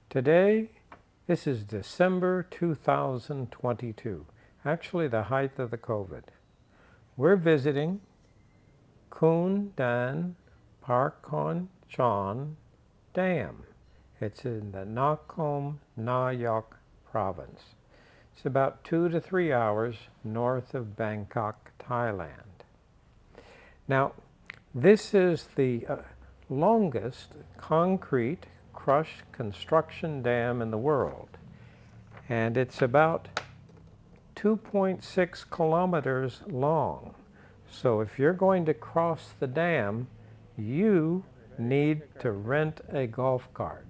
Today, this is December 2022, actually the height of the COVID. We're visiting Kun Dan Parkon Chon Dam. It's in the Nakhon Nayok province. It's about 2 to 3 hours north of Bangkok, Thailand. Now, this is the longest concrete crushed construction dam in the world, and it's about 2.6 kilometers long. So if you're going to cross the dam, you need to rent a golf cart.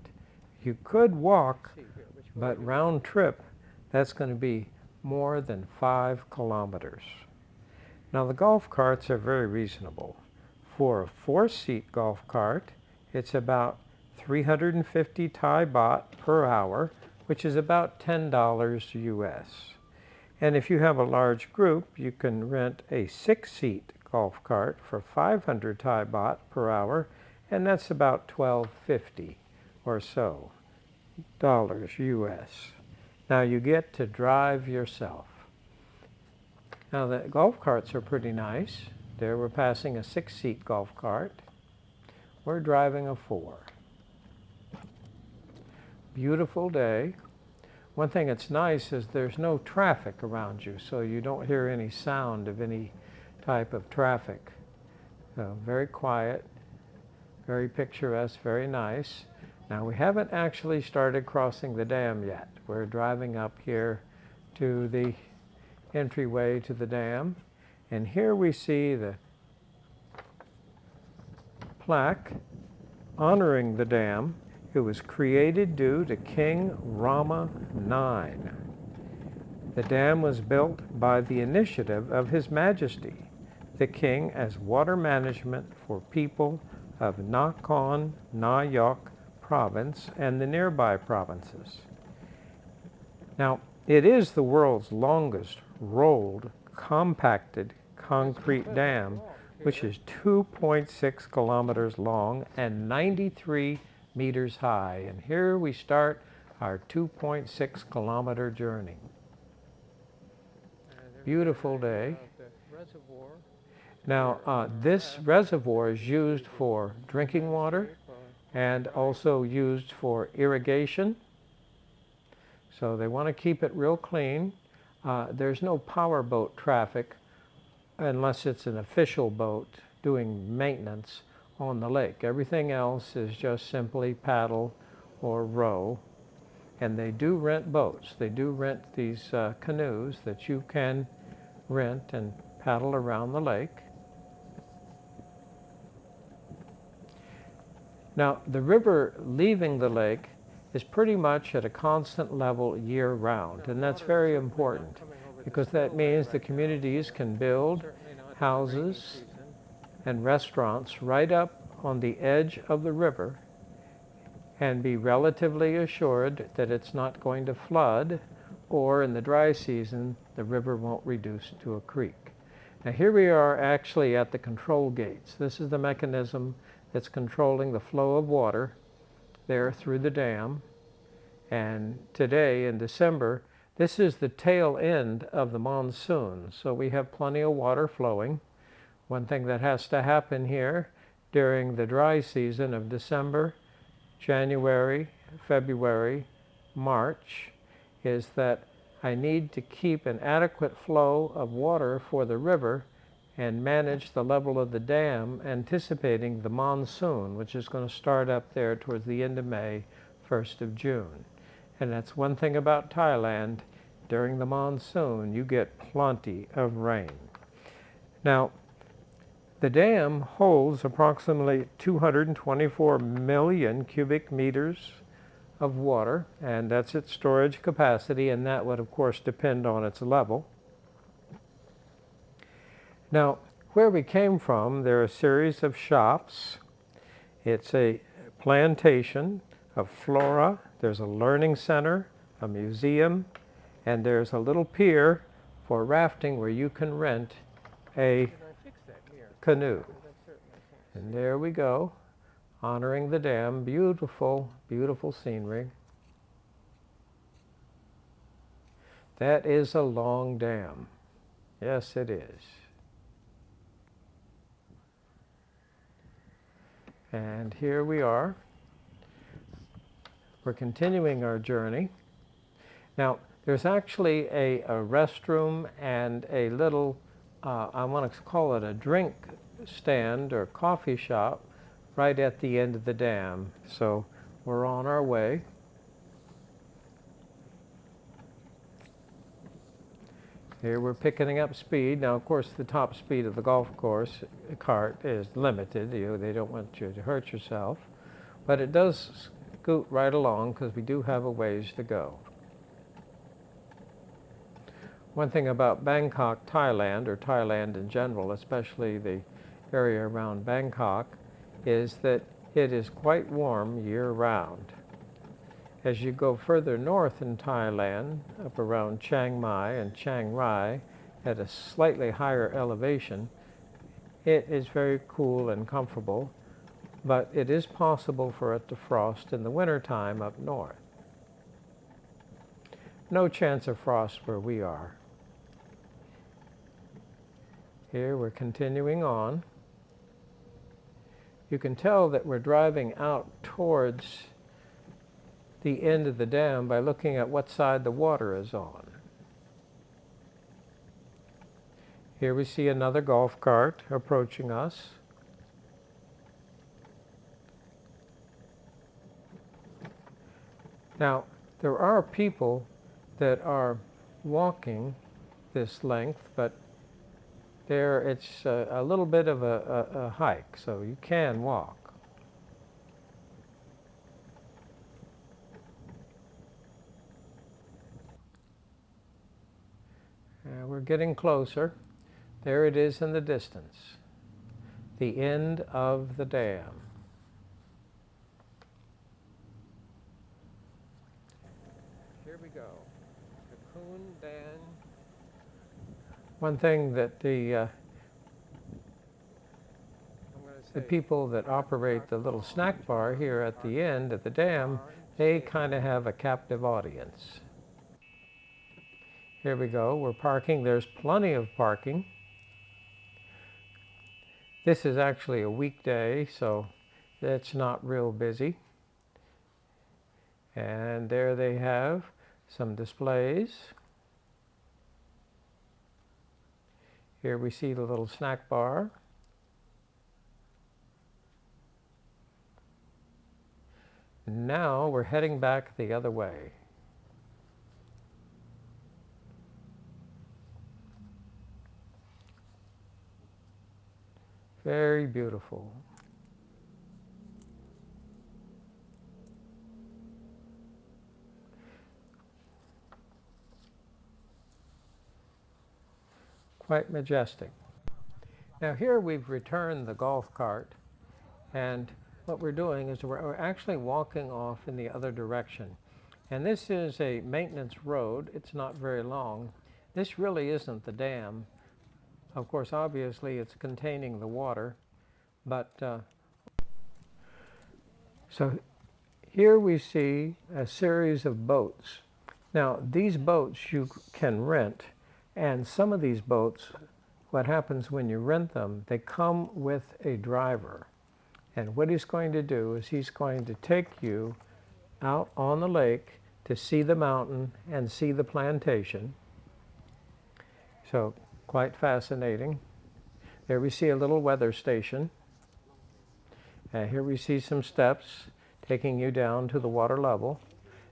You could walk, but round trip, that's going to be more than 5 kilometers. Now the golf carts are very reasonable. For a 4-seat golf cart, it's about 350 Thai baht per hour, which is about $10 US. And if you have a large group, you can rent a 6-seat golf cart for 500 Thai baht per hour, and that's about $12.50 or so dollars US. Now you get to drive yourself. Now the golf carts are pretty nice. There we're passing a 6-seat golf cart. We're driving a 4. Beautiful day. One thing that's nice is there's no traffic around you, so you don't hear any sound of any type of traffic. So very quiet, very picturesque, very nice. Now we haven't actually started crossing the dam yet. We're driving up here to the entryway to the dam, and here we see the plaque honoring the dam. It was created due to King Rama IX. The dam was built by the initiative of His Majesty, the King, as water management for people of Nakhon Nayok province and the nearby provinces. Now, it is the world's longest rolled, compacted concrete dam, which is 2.6 kilometers long and 93 meters high. And here we start our 2.6 kilometer journey. Beautiful day. Now, this reservoir is used for drinking water and also used for irrigation. So they want to keep it real clean. There's no powerboat traffic unless it's an official boat doing maintenance on the lake. Everything else is just simply paddle or row. And they do rent boats. They do rent these canoes that you can rent and paddle around the lake. Now, the river leaving the lake is pretty much at a constant level year-round, and that's very important because that means the communities can build houses and restaurants right up on the edge of the river and be relatively assured that it's not going to flood, or in the dry season the river won't reduce to a creek. Now here we are actually at the control gates. This is the mechanism that's controlling the flow of water there through the dam. And today in December, this is the tail end of the monsoon, so we have plenty of water flowing. One thing that has to happen here during the dry season of December, January, February, March, is that I need to keep an adequate flow of water for the river and manage the level of the dam, anticipating the monsoon, which is going to start up there towards the end of May, 1st of June. And that's one thing about Thailand. During the monsoon, you get plenty of rain. Now, the dam holds approximately 224 million cubic meters of water, and that's its storage capacity, and that would, of course, depend on its level. Now, where we came from, there are a series of shops. It's a plantation of flora. There's a learning center, a museum, and there's a little pier for rafting where you can rent a canoe. And there we go, honoring the dam. Beautiful, beautiful scenery. That is a long dam. Yes, it is. And here we are. We're continuing our journey. Now, there's actually a restroom and a little, I want to call it a drink stand or coffee shop right at the end of the dam. So we're on our way. Here we're picking up speed. Now, of course, the top speed of the golf course cart is limited. They don't want you to hurt yourself. But it does scoot right along because we do have a ways to go. One thing about Bangkok, Thailand, or Thailand in general, especially the area around Bangkok, is that it is quite warm year-round. As you go further north in Thailand, up around Chiang Mai and Chiang Rai, at a slightly higher elevation, it is very cool and comfortable, but it is possible for it to frost in the wintertime up north. No chance of frost where we are. Here we're continuing on. You can tell that we're driving out towards the end of the dam by looking at what side the water is on. Here we see another golf cart approaching us. Now, there are people that are walking this length, but it's a little bit of a hike, so you can walk. We're getting closer. There it is in the distance, the end of the dam. Here we go, the Khun Dan. One thing that the people that operate the little snack bar here at the end of the dam, they kind of have a captive audience. Here we go, we're parking. There's plenty of parking. This is actually a weekday, so it's not real busy. And there they have some displays. Here we see the little snack bar. Now we're heading back the other way. Very beautiful. Quite majestic. Now here we've returned the golf cart, and what we're doing is we're actually walking off in the other direction. And this is a maintenance road. It's not very long. This really isn't the dam. Of course, obviously, it's containing the water, but so here we see a series of boats. Now, these boats you can rent, and some of these boats, what happens when you rent them, they come with a driver. And what he's going to do is he's going to take you out on the lake to see the mountain and see the plantation. So, quite fascinating. There we see a little weather station. And here we see some steps taking you down to the water level.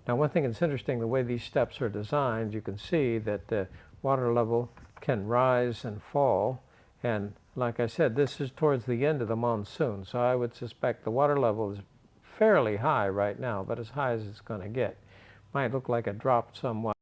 Now, one thing that's interesting, the way these steps are designed, you can see that the water level can rise and fall. And like I said, this is towards the end of the monsoon, so I would suspect the water level is fairly high right now, but as high as it's going to get. Might look like it dropped somewhat.